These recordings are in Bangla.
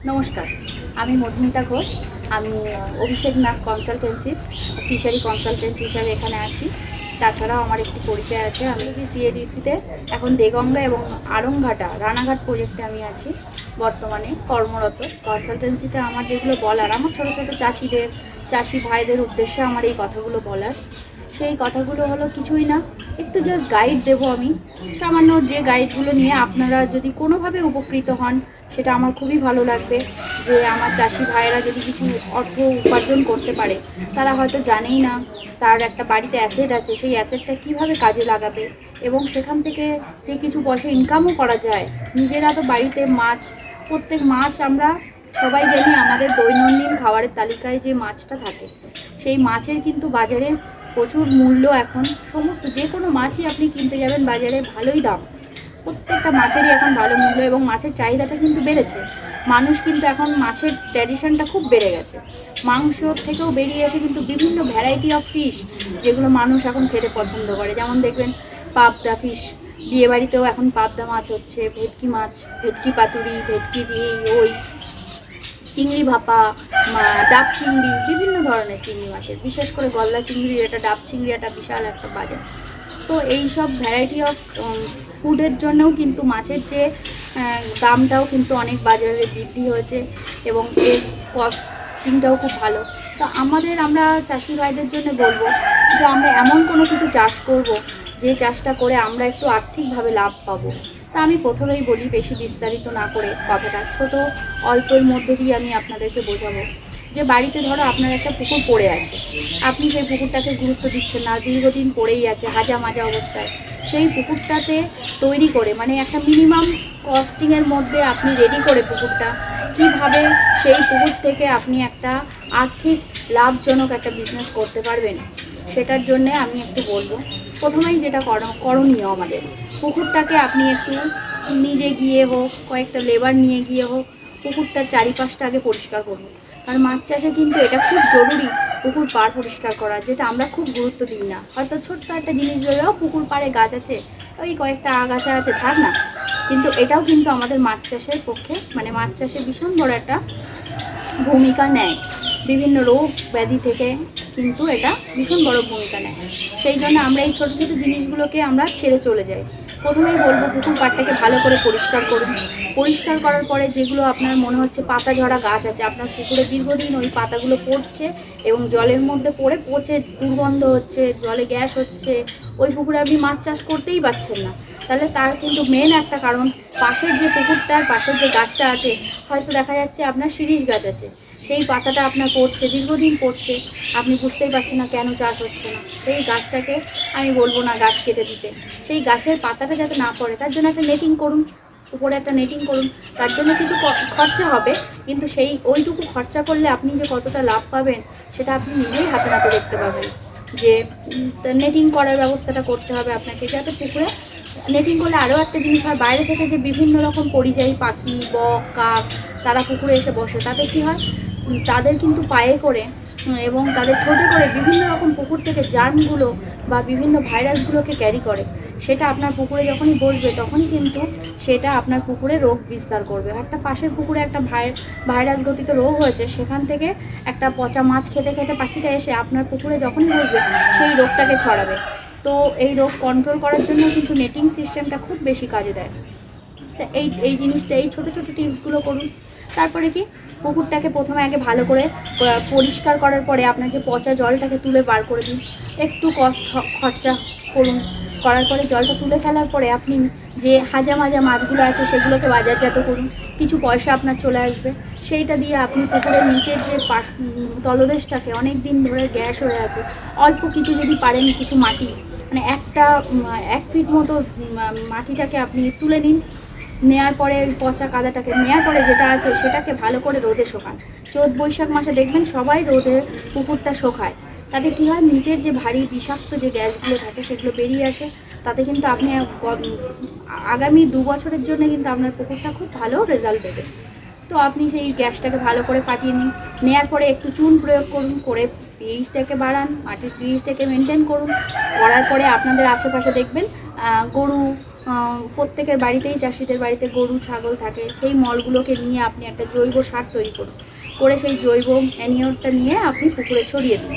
নমস্কার, আমি মধুমিতা ঘোষ। আমি অভিষেক নাগ কনসালটেন্সি ফিশারি কনসালটেন্ট হিসাবে এখানে আছি। তাছাড়াও আমার একটি পরিচয় আছে। আমি সিএডিসিতে এখন দেগঙ্গা এবং আড়ংঘাটা রানাঘাট প্রজেক্টে আমি আছি বর্তমানে কর্মরত। কনসালটেন্সিতে আমার যেগুলো বলার, আমার ছোটো ছোটো চাষি ভাইদের উদ্দেশ্যে আমার এই কথাগুলো বলার। সেই কথাগুলো হলো কিছুই না, একটু জাস্ট গাইড দেবো আমি। সামান্য যে গাইডগুলো নিয়ে আপনারা যদি কোনোভাবে উপকৃত হন, সেটা আমার খুবই ভালো লাগবে। যে আমার চাষি ভাইয়েরা যদি কিছু অর্থ উপার্জন করতে পারে, তারা হয়তো জানেই না তার একটা বাড়িতে অ্যাসেট আছে, সেই অ্যাসেটটা কীভাবে কাজে লাগাবে এবং সেখান থেকে যে কিছু পয়সা ইনকামও করা যায়। নিজেরা তো বাড়িতে প্রত্যেক মাছ আমরা সবাই জানি, আমাদের দৈনন্দিন খাবারের তালিকায় যে মাছটা থাকে, সেই মাছের কিন্তু বাজারে প্রচুর মূল্য। এখন সমস্ত যে কোনো মাছই আপনি কিনতে যাবেন বাজারে, ভালোই দাম। প্রত্যেকটা মাছেরই এখন ভালো মূল্য এবং মাছের চাহিদাটা কিন্তু বেড়েছে। মানুষ কিন্তু এখন মাছের ট্র্যাডিশনটা খুব বেড়ে গেছে। মাংস থেকেও বেরিয়ে এসে কিন্তু বিভিন্ন ভ্যারাইটি অফ ফিশ, যেগুলো মানুষ এখন খেতে পছন্দ করে। যেমন দেখবেন পাবদা ফিশ, বিয়েবাড়িতেও এখন পাবদা মাছ হচ্ছে, ভেটকি মাছ, ভেটকি পাতুরি, ভেটকি ওই চিংড়ি ভাপা, ডাব চিংড়ি, বিভিন্ন ধরনের চিংড়ি মাছের, বিশেষ করে গলদা চিংড়ির এটা, ডাব চিংড়ি একটা বিশাল একটা বাজার। তো এই সব ভ্যারাইটি অফ ফুডের জন্যও কিন্তু মাছের যে দামটাও কিন্তু অনেক বাজারে বৃদ্ধি হয়েছে এবং এর কস্টিংটাও খুব ভালো। তো আমরা চাষি ভাইদের জন্য বলবো যে আমরা এমন কোনো কিছু চাষ করব যে চাষটা করে আমরা একটু আর্থিকভাবে লাভ পাবো। তা আমি প্রথমেই বলি, বেশি বিস্তারিত না করে কথাটা ছোট অল্পের মধ্যে দিয়ে আমি আপনাদেরকে বোঝাবো। যে বাড়িতে ধরো আপনার একটা পুকুর পড়ে আছে, আপনি সেই পুকুরটাকে গুরুত্ব দিচ্ছেন না, দীর্ঘদিন পড়েই আছে হাজা মাজা অবস্থায়। সেই পুকুরটাতে তৈরি করে, মানে একটা মিনিমাম কস্টিংয়ের মধ্যে আপনি রেডি করে পুকুরটা, কিভাবে সেই পুকুর থেকে আপনি একটা আর্থিক লাভজনক একটা বিজনেস করতে পারবেন, সেটার জন্যে আমি একটু বলবো। প্রথমেই যেটা করণীয় আমাদের, পুকুরটাকে আপনি একটু নিজে গিয়ে হোক, কয়েকটা লেবার নিয়ে গিয়ে হোক, পুকুরটার চারিপাশটা আগে পরিষ্কার করুন। কারণ মাছ চাষে কিন্তু এটা খুব জরুরি, পুকুর পাড় পরিষ্কার করা, যেটা আমরা খুব গুরুত্ব দিই না। হয়তো ছোট্ট একটা জিনিস ধরেও পুকুর পাড়ে গাছ আছে, ওই কয়েকটা আগাছা আছে, থাক না, কিন্তু এটাও কিন্তু আমাদের মাছ চাষের পক্ষে, মানে মাছ চাষে ভীষণ বড় একটা ভূমিকা নেয়। বিভিন্ন রোগ ব্যাধি থেকে কিন্তু এটা ভীষণ বড় ভূমিকা নেয়। সেই জন্য আমরা এই ছোটো ছোটো জিনিসগুলোকে আমরা ছেড়ে চলে যাই। প্রথমেই বলবো, পুকুর পাড়টাকে ভালো করে পরিষ্কার করুন। পরিষ্কার করার পরে যেগুলো আপনার মনে হচ্ছে পাতা ঝরা গাছ আছে, আপনার পুকুরে দীর্ঘদিন ওই পাতাগুলো পড়ছে এবং জলের মধ্যে পড়ে পচে দুর্গন্ধ হচ্ছে, জলে গ্যাস হচ্ছে, ওই পুকুরে আপনি মাছ চাষ করতেই পারছেন না। তাহলে তার কিন্তু মেন একটা কারণ, পাশের যে পুকুরটার পাশের যে গাছটা আছে, হয়তো দেখা যাচ্ছে আপনার শিরীষ গাছ আছে, সেই পাতাটা আপনার পড়ছে, দীর্ঘদিন পড়ছে, আপনি বুঝতেই পারছেন না কেন চাষ হচ্ছে না। সেই গাছটাকে আমি বলবো না গাছ কেটে দিতে, সেই গাছের পাতাটা যাতে না পড়ে তার জন্য একটা নেটিং করুন, উপরে একটা নেটিং করুন। তার জন্য কিছু খরচা হবে, কিন্তু সেই ওইটুকু খরচা করলে আপনি যে কতটা লাভ পাবেন, সেটা আপনি নিজেই হাতে নাতে দেখতে পাবেন। যে নেটিং করার ব্যবস্থাটা করতে হবে আপনাকে, যাতে পুকুরে নেটিং করলে আরও একটা জিনিস হয়, বাইরে থেকে যে বিভিন্ন রকম পরিযায়ী পাখি, বক, কাক, তারা পুকুরে এসে বসে, তাতে কি হয়, তাদের কিন্তু পায়ে করে এবং তাদের ঠোঁটে করে বিভিন্ন রকম পুকুর থেকে জার্মগুলো বা বিভিন্ন ভাইরাসগুলোকে ক্যারি করে। সেটা আপনার পুকুরে যখনই বসবে, তখনই কিন্তু সেটা আপনার পুকুরে রোগ বিস্তার করবে। একটা পাশের পুকুরে একটা ভাইরাস ঘটিত রোগ হয়েছে, সেখান থেকে একটা পচা মাছ খেতে খেতে পাখিটা এসে আপনার পুকুরে যখনই বসবে, সেই রোগটাকে ছড়াবে। তো এই রোগ কন্ট্রোল করার জন্য কিন্তু নেটিং সিস্টেমটা খুব বেশি কাজে দেয়। তো এই জিনিসটা, এই ছোটো ছোটো টিপসগুলো করুন। তারপরে কি, পুকুরটাকে প্রথমে আগে ভালো করে পরিষ্কার করার পরে আপনার যে পচা জলটাকে তুলে বার করে দিন, একটু খরচা করুন। করার পরে জলটা তুলে ফেলার পরে আপনি যে হাজা মাজা মাছগুলো আছে সেগুলোকে বাজারজাত করুন, কিছু পয়সা আপনার চলে আসবে। সেইটা দিয়ে আপনি পুকুরের নিচের যে তলদেশটাকে অনেক দিন ধরে গ্যাস হয়ে আছে, অল্প কিছু যদি পারেন, কিছু মাটি, মানে 1 ফিট মতো মাটিটাকে আপনি তুলে নিন। নেয়ার পরে ওই পচা কাদাটাকে নেওয়ার পরে যেটা আছে সেটাকে ভালো করে রোদে শোকান। চৈত বৈশাখ মাসে দেখবেন সবাই রোদে পুকুরটা শোকায়। তাতে কী হয়, নিচের যে ভারী বিষাক্ত যে গ্যাসগুলো থাকে সেগুলো বেরিয়ে আসে। তাতে কিন্তু আপনি আগামী 2 বছরের জন্য কিন্তু আপনার পুকুরটা খুব ভালো রেজাল্ট দেবে। তো আপনি সেই গ্যাসটাকে ভালো করে ফাটিয়ে নিন। নেওয়ার পরে একটু চুন প্রয়োগ করুন, করে পিএইচটাকে বাড়ান, মাটির পিএইচটাকে মেনটেন করুন। করার পরে আপনাদের আশেপাশে দেখবেন গরু প্রত্যেকের বাড়িতেই, চাষিদের বাড়িতে গরু ছাগল থাকে, সেই মলগুলোকে নিয়ে আপনি একটা জৈব সার তৈরি করুন, করে সেই জৈব ম্যানিওরটা নিয়ে আপনি পুকুরে ছড়িয়ে দিন,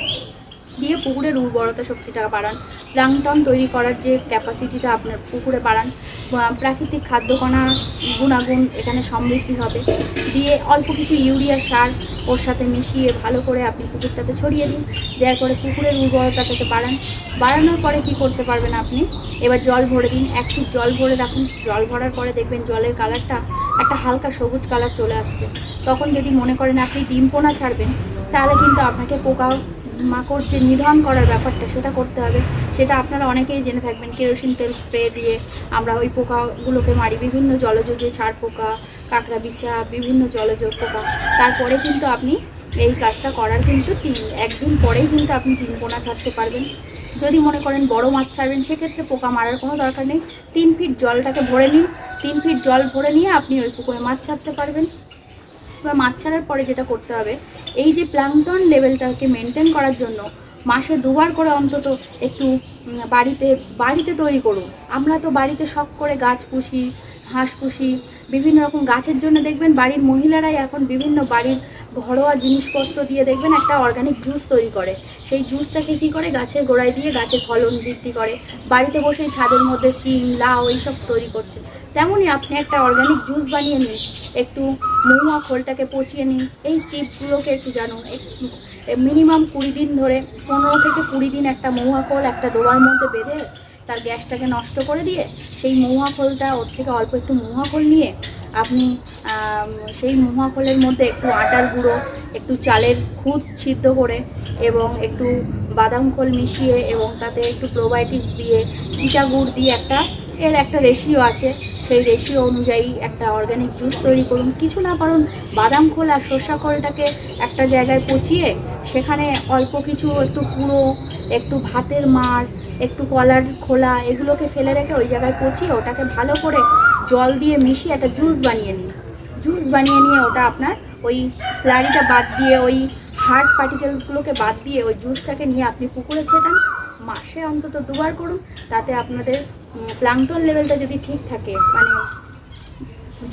দিয়ে পুকুরের উর্বরতা শক্তিটা বাড়ান, প্লাঙ্কটন তৈরি করার যে ক্যাপাসিটিটা আপনার পুকুরে বাড়ান, প্রাকৃতিক খাদ্যকণা গুণাগুণ এখানে সমৃদ্ধি হবে, দিয়ে অল্প কিছু ইউরিয়া সার ওর সাথে মিশিয়ে ভালো করে আপনি পুকুরটাতে ছড়িয়ে দিন, দেওয়ার পরে পুকুরের উর্বরতাটাকে বাড়ানোর পরে কি করতে পারবেন আপনি, এবার জল ভরে দিন, 1 ফিট জল ভরে রাখুন, জল ভরার পরে দেখবেন জলের কালারটা একটা হালকা সবুজ কালার চলে আসছে। তখন যদি মনে করেন আপনি ডিম পোনা ছাড়বেন, তাহলে কিন্তু আপনাকে পোকা মাকড় যে নিধন করার ব্যাপারটা সেটা করতে হবে। সেটা আপনারা অনেকেই জেনে থাকবেন, কেরোসিন তেল স্প্রে দিয়ে আমরা ওই পোকাগুলোকে মারি, বিভিন্ন জলজ যে ছাড় পোকা, কাঁকড়া বিছা, বিভিন্ন জলজ পোকা। তারপরে কিন্তু আপনি এই কাজটা করার কিন্তু 1 দিন পরেই কিন্তু আপনি ডিম পোনা ছাড়তে পারবেন। যদি মনে করেন বড় মাছ ছাড়বেন, সেক্ষেত্রে পোকা মারার কোনো দরকার নেই, 3 ফিট জলটাকে ভরে নিন, 3 ফিট জল ভরে নিয়ে আপনি ওই পুকুরে মাছ ছাড়তে পারবেন। এবার মাছ ছাড়ার পরে যেটা করতে হবে, এই যে প্লাঙ্কটন লেভেলটাকে মেনটেন করার জন্য মাসে 2 বার করে অন্তত একটু বাড়িতে তৈরি করুন। আমরা তো বাড়িতে শখ করে গাছ পুষি, হাঁস পুষি, বিভিন্ন রকম গাছের জন্য দেখবেন বাড়ির মহিলারাই এখন বিভিন্ন বাড়ির ঘরোয়া জিনিসপত্র দিয়ে দেখবেন একটা অর্গানিক জুস তৈরি করে। সেই জুসটাকে কী করে, গাছের গোড়ায় দিয়ে গাছের ফলন বৃদ্ধি করে, বাড়িতে বসেই ছাদের মধ্যে শিম লাউ এইসব তৈরি করছে। তেমনই আপনি একটা অর্গানিক জুস বানিয়ে নিন, একটু মহুয়া খোলটাকে পচিয়ে নিন, এই টিপগুলোকে একটু জানুন। মিনিমাম 20 দিন ধরে, 15 থেকে 20 দিন একটা মহুয়া খোল একটা ডোবার মধ্যে বেঁধে তার গ্যাসটাকে নষ্ট করে দিয়ে সেই মহুয়া খোলটা, ওর থেকে অল্প একটু মহুয়া খোল নিয়ে আপনি সেই মহুয়া খোলের মধ্যে একটু আটার গুঁড়ো, একটু চালের খুদ সিদ্ধ করে এবং একটু বাদাম খোল মিশিয়ে এবং তাতে একটু প্রোবায়োটিক্স দিয়ে, চিটা গুড় দিয়ে একটা রেশিও আছে, সেই রেশিও অনুযায়ী একটা অর্গানিক জুস তৈরি করুন। কিছু না পারুন, বাদাম খোল আর সরষা খোলটাকে একটা জায়গায় পচিয়ে সেখানে অল্প কিছু একটু কুড়ো, একটু ভাতের মাড়, একটু কলার খোলা, এগুলোকে ফেলে রেখে ওই জায়গায় পচিয়ে ওটাকে ভালো করে জল দিয়ে মিশিয়ে একটা জুস বানিয়ে নিন। জুস বানিয়ে নিয়ে ওটা আপনার ওই স্লারিটা বাদ দিয়ে, ওই হার্ড পার্টিকেলসগুলোকে বাদ দিয়ে ওই জুসটাকে নিয়ে আপনি পুকুরে ছেটান। মাসে অন্তত 2 বার করুন, তাতে আপনাদের প্লাঙ্কটন লেভেলটা যদি ঠিক থাকে, মানে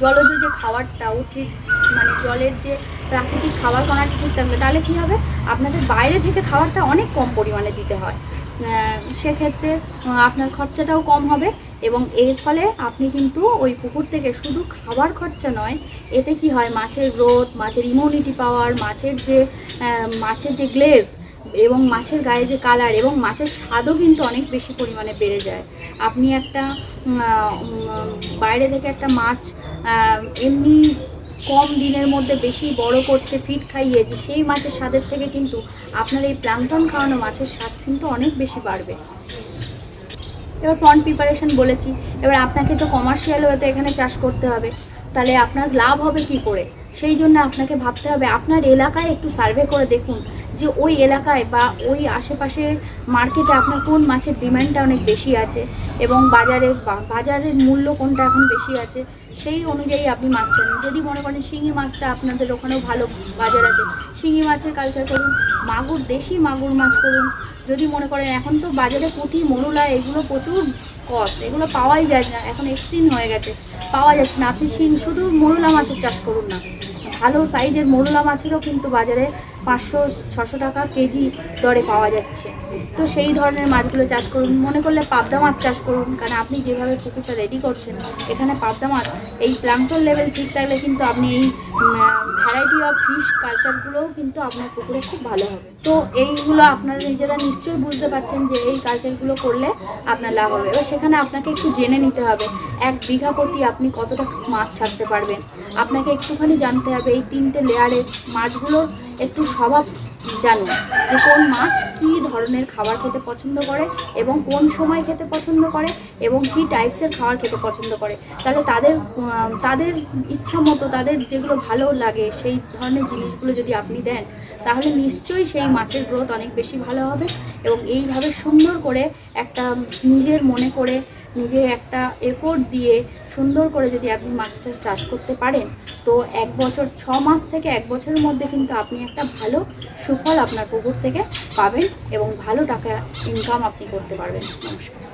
জলজ যে খাবারটা উদ্ভিদ, মানে জলের যে প্রাকৃতিক খাবার কণাটা ঠিক থাকবে, তাহলে কী হবে, আপনাদের বাইরে থেকে খাবারটা অনেক কম পরিমাণে দিতে হয়। সেক্ষেত্রে আপনার খরচাটাও কম হবে এবং এর ফলে আপনি কিন্তু ওই পুকুর থেকে শুধু খাবার খরচা নয়, এতে কি হয়, মাছের গ্রোথ, মাছের ইমিউনিটি পাওয়ার, মাছের যে গ্লেজ এবং মাছের গায়ে যে কালার এবং মাছের স্বাদও কিন্তু অনেক বেশি পরিমাণে বেড়ে যায়। আপনি একটা বাইরে থেকে একটা মাছ এমনি কম দিনের মধ্যে বেশি বড় করছে ফিড খাইয়ে, যে সেই মাছের স্বাদের থেকে কিন্তু আপনার এই প্লাঙ্কটন খাওয়ানো মাছের স্বাদ কিন্তু অনেক বেশি বাড়বে। এবার পন্ড প্রিপারেশন বলেছি, এবার আপনাকে তো কমার্শিয়াল হতে এখানে চাষ করতে হবে, তাহলে আপনার লাভ হবে কি করে, সেই জন্য আপনাকে ভাবতে হবে আপনার এলাকায় একটু সার্ভে করে দেখুন যে ওই এলাকায় বা ওই আশেপাশের মার্কেটে আপনার কোন মাছের ডিমান্ডটা অনেক বেশি আছে এবং বাজারের মূল্য কোনটা এখন বেশি আছে, সেই অনুযায়ী আপনি মাছ চান। যদি মনে করেন শিঙি মাছটা আপনাদের ওখানেও ভালো বাজার আছে, শিঙি মাছের কালচার করুন, দেশি মাগুর মাছ করুন। যদি মনে করেন এখন তো বাজারে পুঁটি মরুলা এগুলো প্রচুর কস্ট, এগুলো পাওয়াই যায় না, এখন এক্সট্রিম হয়ে গেছে, পাওয়া যাচ্ছে না। আপনি শুধু মরুলা মাছের চাষ করুন না, ভালো সাইজের মরুলা মাছেরও কিন্তু বাজারে 500-600 টাকা কেজি দরে পাওয়া যাচ্ছে। তো সেই ধরনের মাছগুলো চাষ করুন। মনে করলে পাবদা মাছ চাষ করুন, কারণ আপনি যেভাবে পুকুরটা রেডি করছেন এখানে পাবদা মাছ এই প্লাঙ্কটন লেভেল ঠিক থাকলে কিন্তু আপনি এই ভ্যারাইটি অফ ফিশ কালচারগুলোও কিন্তু আপনার পুকুরে খুব ভালো হবে। তো এইগুলো আপনারা নিজেরা নিশ্চয়ই বুঝতে পারছেন যে এই কালচারগুলো করলে আপনার লাভ হবে। এবার সেখানে আপনাকে একটু জেনে নিতে হবে 1 বিঘা প্রতি আপনি কতটা মাছ ছাড়তে পারবেন। আপনাকে একটুখানি জানতে হবে এই 3টে লেয়ারের মাছগুলোর একটু স্বভাব জানুন, যে কোন মাছ কী ধরনের খাবার খেতে পছন্দ করে এবং কোন সময় খেতে পছন্দ করে এবং কী টাইপসের খাবার খেতে পছন্দ করে। তাহলে তাদের ইচ্ছা মতো, তাদের যেগুলো ভালো লাগে সেই ধরনের জিনিসগুলো যদি আপনি দেন, তাহলে নিশ্চয়ই সেই মাছের গ্রোথ অনেক বেশি ভালো হবে। এবং এইভাবে সুন্দর করে একটা নিজের মনে করে, নিজে একটা এফোর্ট দিয়ে সুন্দর করে যদি আপনি মাছ চাষ করতে পারেন, তো 1 বছর 6 মাস থেকে 1 বছরের মধ্যে কিন্তু আপনি একটা ভালো সুফল আপনার পুকুর থেকে পাবেন এবং ভালো টাকা ইনকাম আপনি করতে পারবেন। নমস্কার।